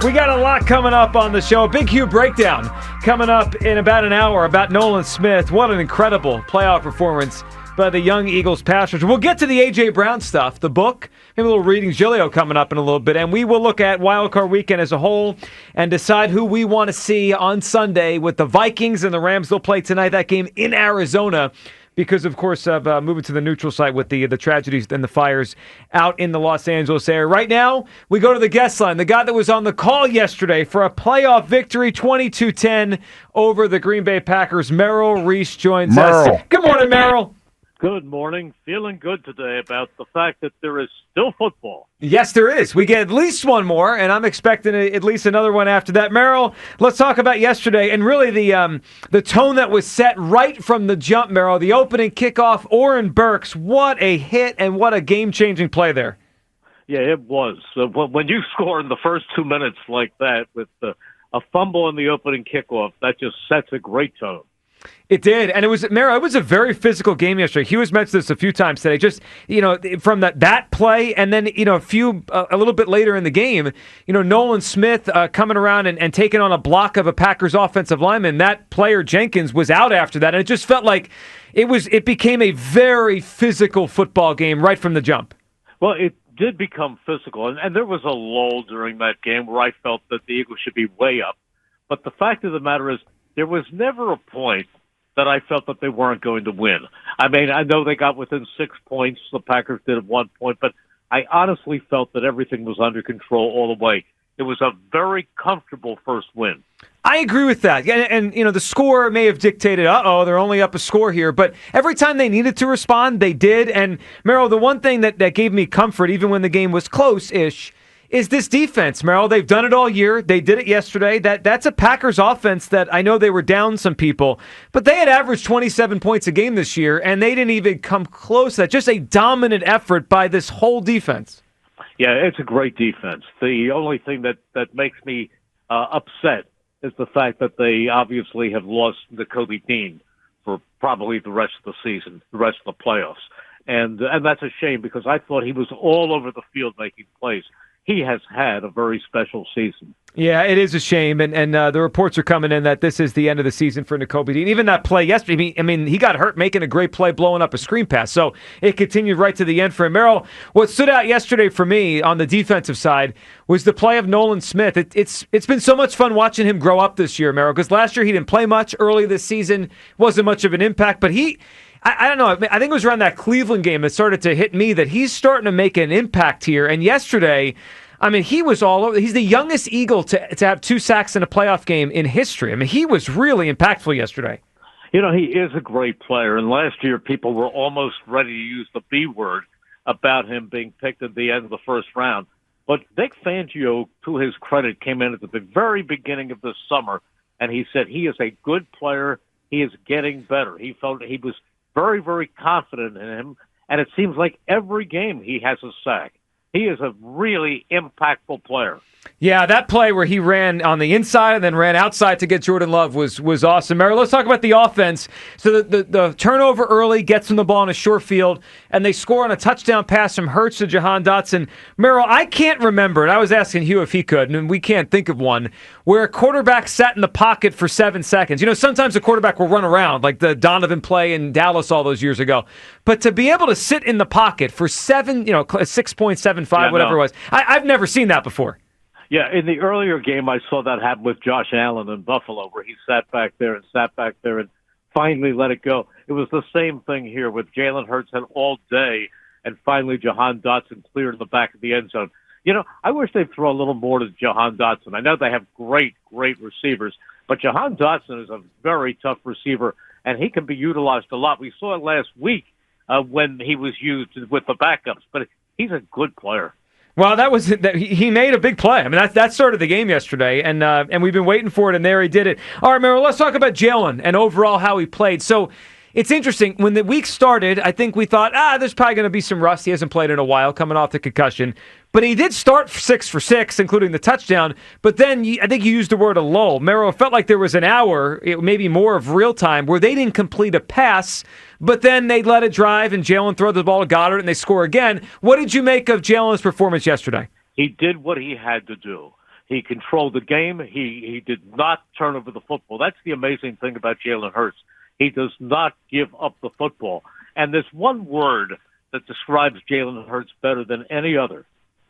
We got a lot coming up on the show. A big Hugh breakdown coming up in about an hour about Nolan Smith. What an incredible playoff performance by the young Eagles pass rusher. We'll get to the A.J. Brown stuff, the book, maybe a little reading Giglio coming up in a little bit, and we will look at Wildcard Weekend as a whole and decide who we want to see on Sunday with the Vikings and the Rams. They'll play tonight, that game in Arizona, because, of course, of moving to the neutral site with the tragedies and the fires out in the Los Angeles area. Right now, we go to the guest line. The guy that was on the call yesterday for a playoff victory, 22-10 over the Green Bay Packers. Merrill Reese joins us. Good morning, Merrill. Good morning. Feeling good today about the fact that there is still football. Yes, there is. We get at least one more, and I'm expecting at least another one after that. Merrill, let's talk about yesterday and really the tone that was set right from the jump, Merrill. The opening kickoff, Oren Burks. What a hit and what a game-changing play there. Yeah, it was. When you score in the first 2 minutes like that with a fumble in the opening kickoff, that just sets a great tone. It did, and it was a very physical game yesterday. Hugh has mentioned this a few times today. Just from that play, and then a little bit later in the game, Nolan Smith coming around and taking on a block of a Packers offensive lineman. That player Jenkins was out after that, and it just felt like it became a very physical football game right from the jump. Well, it did become physical, and there was a lull during that game where I felt that the Eagles should be way up. But the fact of the matter is, there was never a point that I felt that they weren't going to win. I mean, I know they got within 6 points. The Packers did at 1 point, but I honestly felt that everything was under control all the way. It was a very comfortable first win. I agree with that. And the score may have dictated, they're only up a score here. But every time they needed to respond, they did. And, Merrill, the one thing that gave me comfort, even when the game was close-ish, is this defense, Merrill. They've done it all year. They did it yesterday. That's a Packers offense that I know they were down some people, but they had averaged 27 points a game this year, and they didn't even come close to that. Just a dominant effort by this whole defense. Yeah, it's a great defense. The only thing that makes me upset is the fact that they obviously have lost Kobe Dean for probably the rest of the season, the rest of the playoffs. And that's a shame because I thought he was all over the field making plays. He has had a very special season. Yeah, it is a shame, and the reports are coming in that this is the end of the season for Nakobe Dean. Even that play yesterday, I mean, he got hurt making a great play, blowing up a screen pass, so it continued right to the end for him. Merrill, what stood out yesterday for me on the defensive side was the play of Nolan Smith. It's been so much fun watching him grow up this year, Merrill, because last year he didn't play much. Early this season wasn't much of an impact, but I don't know. I think it was around that Cleveland game that started to hit me that he's starting to make an impact here. And yesterday, I mean, he was all over. He's the youngest Eagle to have 2 sacks in a playoff game in history. I mean, he was really impactful yesterday. He is a great player. And last year, people were almost ready to use the B word about him being picked at the end of the first round. But Vic Fangio, to his credit, came in at the very beginning of this summer, and he said he is a good player. He is getting better. He felt he was very, very confident in him, and it seems like every game he has a sack. He is a really impactful player. Yeah, that play where he ran on the inside and then ran outside to get Jordan Love was awesome. Merrill, let's talk about the offense. So the turnover early gets them the ball in a short field, and they score on a touchdown pass from Hurts to Jahan Dotson. Merrill, I can't remember, and I was asking Hugh if he could, and we can't think of one, where a quarterback sat in the pocket for 7 seconds. Sometimes a quarterback will run around, like the Donovan play in Dallas all those years ago. But to be able to sit in the pocket for 6.75, whatever it was, I've never seen that before. Yeah, in the earlier game, I saw that happen with Josh Allen in Buffalo, where he sat back there and finally let it go. It was the same thing here with Jalen Hurts had all day, and finally Jahan Dotson cleared in the back of the end zone. I wish they'd throw a little more to Jahan Dotson. I know they have great receivers, but Jahan Dotson is a very tough receiver, and he can be utilized a lot. We saw it last week when he was used with the backups, but he's a good player. Well, he made a big play. I mean, that started the game yesterday, and we've been waiting for it, and there he did it. All right, Merrill, let's talk about Jalen and overall how he played. So it's interesting. When the week started, I think we thought, there's probably going to be some rust. He hasn't played in a while, coming off the concussion. But he did start 6 for 6, including the touchdown. But then I think you used the word a lull. Merrill, it felt like there was an hour, maybe more of real time, where they didn't complete a pass, but then they let it drive, and Jalen throw the ball to Goddard, and they score again. What did you make of Jalen's performance yesterday? He did what he had to do. He controlled the game. He did not turn over the football. That's the amazing thing about Jalen Hurts. He does not give up the football. And there's one word that describes Jalen Hurts better than any other: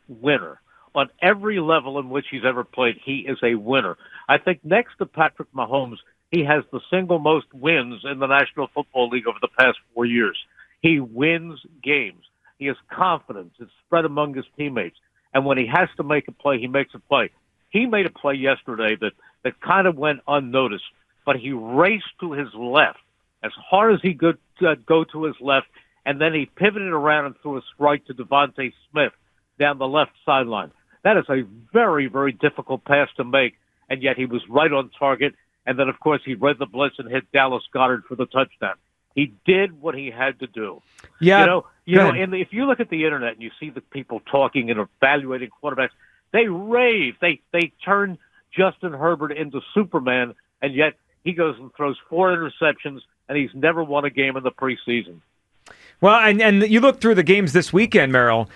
winner. On every level in which he's ever played, he is a winner. I think next to Patrick Mahomes, he has the single most wins in the National Football League over the past 4 years. He wins games. He has confidence. It's spread among his teammates. And when he has to make a play, he makes a play. He made a play yesterday that kind of went unnoticed, but he raced to his left as hard as he could go to his left, and then he pivoted around and threw a strike to Devontae Smith down the left sideline. That is a very, very difficult pass to make, and yet he was right on target. And then, of course, he read the blitz and hit Dallas Goedert for the touchdown. He did what he had to do. Yeah, and if you look at the internet and you see the people talking and evaluating quarterbacks, they rave. They turn Justin Herbert into Superman, and yet he goes and throws 4 interceptions, and he's never won a game in the preseason. Well, and you look through the games this weekend, Merrill.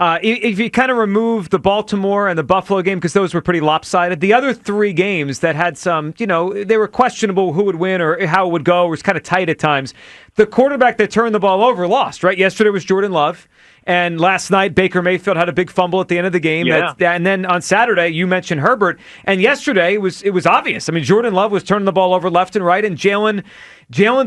If you kind of remove the Baltimore and the Buffalo game, because those were pretty lopsided, the other 3 games that had some, they were questionable who would win or how it would go, it was kind of tight at times. The quarterback that turned the ball over lost, right? Yesterday was Jordan Love. And last night, Baker Mayfield had a big fumble at the end of the game. Yeah. And then on Saturday, you mentioned Herbert. And yesterday, it was obvious. I mean, Jordan Love was turning the ball over left and right, and Jalen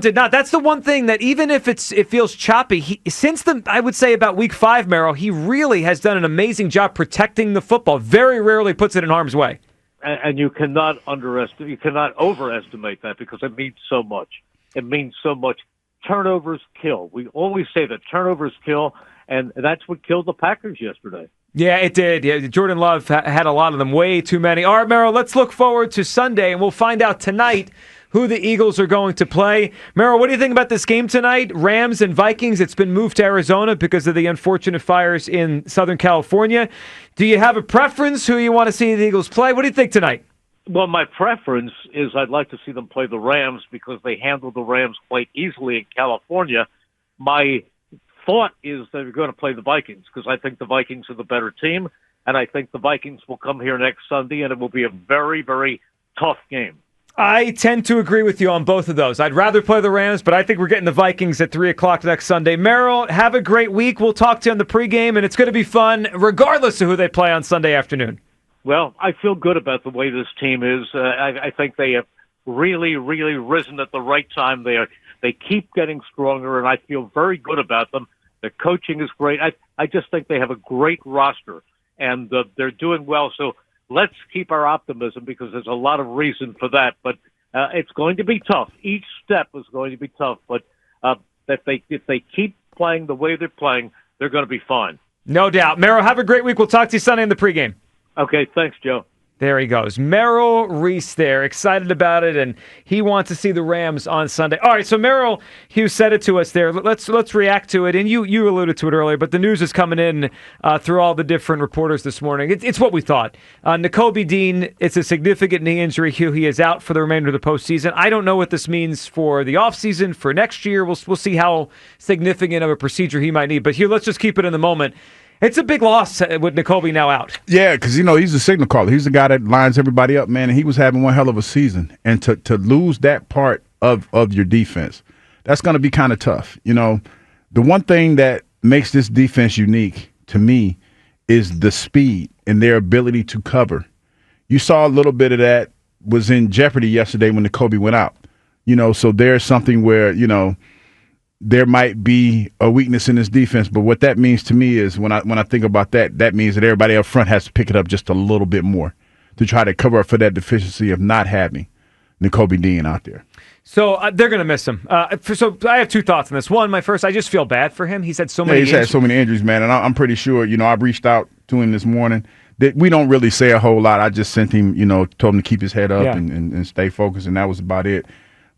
did not. That's the one thing that even if it feels choppy, since I would say about week 5, Merrill, he really has done an amazing job protecting the football. Very rarely puts it in harm's way. And you cannot overestimate that, because it means so much. It means so much. Turnovers kill. We always say that turnovers kill. And that's what killed the Packers yesterday. Yeah, it did. Yeah, Jordan Love had a lot of them, way too many. All right, Merrill, let's look forward to Sunday, and we'll find out tonight who the Eagles are going to play. Merrill, what do you think about this game tonight? Rams and Vikings. It's been moved to Arizona because of the unfortunate fires in Southern California. Do you have a preference who you want to see the Eagles play? What do you think tonight? Well, my preference is I'd like to see them play the Rams because they handled the Rams quite easily in California. My thought is they're going to play the Vikings because I think the Vikings are the better team, and I think the Vikings will come here next Sunday, and it will be a very, very tough game. I tend to agree with you on both of those. I'd rather play the Rams, but I think we're getting the Vikings at 3 o'clock next Sunday. Merrill, have a great week. We'll talk to you on the pregame, and it's going to be fun regardless of who they play on Sunday afternoon. Well, I feel good about the way this team is. I think they have really, really risen at the right time. They keep getting stronger, and I feel very good about them. Their coaching is great. I just think they have a great roster, and they're doing well. So let's keep our optimism because there's a lot of reason for that. But it's going to be tough. Each step is going to be tough. But if they keep playing the way they're playing, they're going to be fine. No doubt. Merrill, have a great week. We'll talk to you Sunday in the pregame. Okay, thanks, Joe. There he goes. Merrill Reese there, excited about it, and he wants to see the Rams on Sunday. All right, so Merrill, Hugh said it to us there. Let's react to it, and you alluded to it earlier, but the news is coming in through all the different reporters this morning. It's what we thought. Nakobe Dean, it's a significant knee injury, Hugh. He is out for the remainder of the postseason. I don't know what this means for the offseason, for next year. We'll see how significant of a procedure he might need. But Hugh, let's just keep it in the moment. It's a big loss with Nakobe now out. Yeah, because, he's a signal caller. He's the guy that lines everybody up, man, and he was having one hell of a season. And to lose that part of your defense, that's going to be kind of tough. The one thing that makes this defense unique to me is the speed and their ability to cover. You saw a little bit of that was in jeopardy yesterday when Nakobe went out. So there's something where, there might be a weakness in this defense, but what that means to me is when I think about that means that everybody up front has to pick it up just a little bit more to try to cover up for that deficiency of not having Nakobe Dean out there. So they're going to miss him. So I have 2 thoughts on this. One, my first, I just feel bad for him. He's had so many injuries. He's had so many injuries, man, and I'm pretty sure, I've reached out to him this morning. That we don't really say a whole lot. I just sent him, told him to keep his head up and stay focused, and that was about it.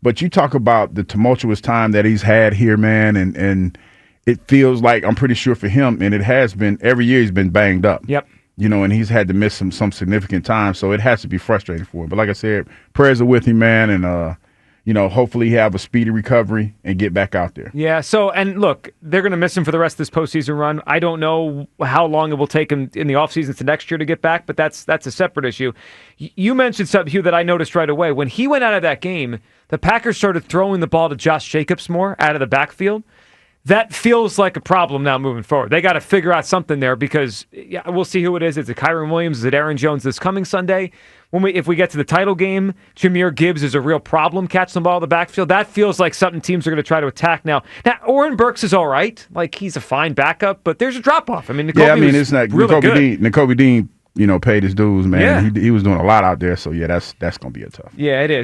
But you talk about the tumultuous time that he's had here, man, and it feels like, I'm pretty sure for him, and it has been, every year he's been banged up. Yep. And he's had to miss some significant time, so it has to be frustrating for him. But like I said, prayers are with him, man, and, hopefully have a speedy recovery and get back out there. Yeah, so, and look, they're going to miss him for the rest of this postseason run. I don't know how long it will take him in the offseason to next year to get back, but that's a separate issue. You mentioned something, Hugh, that I noticed right away. When he went out of that game, the Packers started throwing the ball to Josh Jacobs more out of the backfield. That feels like a problem now moving forward. They got to figure out something there because we'll see who it is. Is it Kyron Williams? Is it Aaron Jones this coming Sunday? If we get to the title game, Jahmyr Gibbs is a real problem catching the ball in the backfield. That feels like something teams are going to try to attack now. Now, Oren Burks is all right. Like, he's a fine backup, but there's a drop-off. I mean, it's not really Nakobe Dean, paid his dues, man. Yeah. He was doing a lot out there, so, yeah, that's going to be a tough. Yeah, it is.